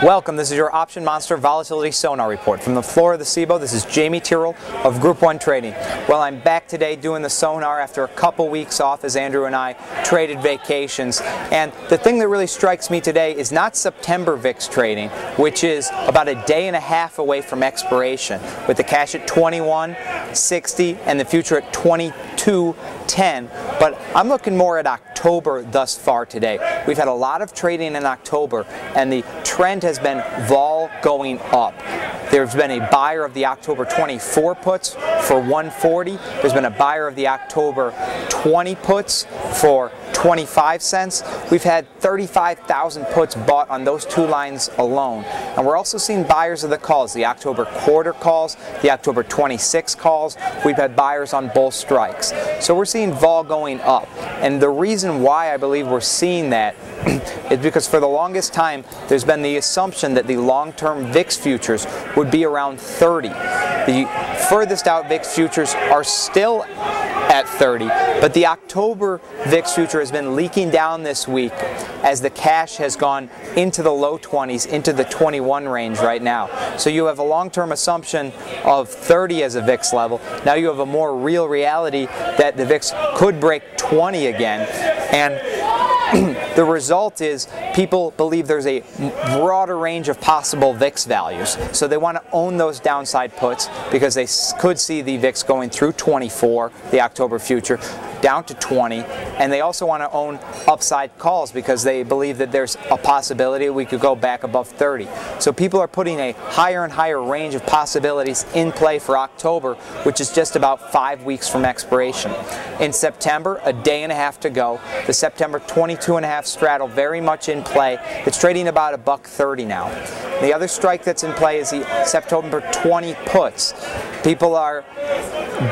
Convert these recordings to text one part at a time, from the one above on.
Welcome, this is your Option Monster Volatility Sonar Report. From the floor of the SIBO, this is Jamie Tyrrell of Group 1 Trading. Well, I'm back today doing the sonar after a couple weeks off as Andrew and I traded vacations. And the thing that really strikes me today is not September VIX trading, which is about a day and a half away from expiration, with the cash at 21.60 and the future at 22.10. But I'm looking more at October thus far today. We've had a lot of trading in October, and the trend has been vol going up. There's been a buyer of the October 24 puts for 140. There's been a buyer of the October 20 puts for 25 cents. We've had 35,000 puts bought on those two lines alone. And we're also seeing buyers of the calls, the October quarter calls, the October 26 calls. We've had buyers on both strikes. So we're seeing vol going up. And the reason why I believe we're seeing that is because for the longest time there's been the assumption that the long-term VIX futures would be around 30. The furthest out VIX futures are still at 30, but the October VIX future has been leaking down this week as the cash has gone into the low 20s, into the 21 range right now. So you have a long-term assumption of 30 as a VIX level. Now you have a more real reality that the VIX could break 20 again, and the result is people believe there's a broader range of possible VIX values. So they want to own those downside puts because they could see the VIX going through 24, the October future, down to 20, and they also want to own upside calls because they believe that there's a possibility we could go back above 30. So people are putting a higher and higher range of possibilities in play for October, which is just about 5 weeks from expiration. In September, a day and a half to go. The September 22.5 straddle very much in play. It's trading about $1.30 now. The other strike that's in play is the September 20 puts. People are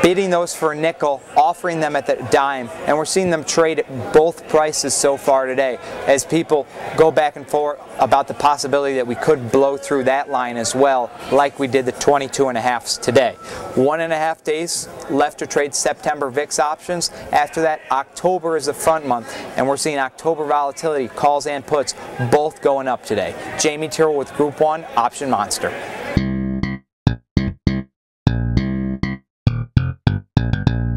bidding those for a nickel, offering them at the dime, and we're seeing them trade at both prices so far today as people go back and forth about the possibility that we could blow through that line as well, like we did the 22.5s today. 1.5 days left to trade September VIX options. After that, October is the front month, and we're seeing October volatility, calls and puts, both going up today. Jamie Tyrrell with Group 1 Option Monster.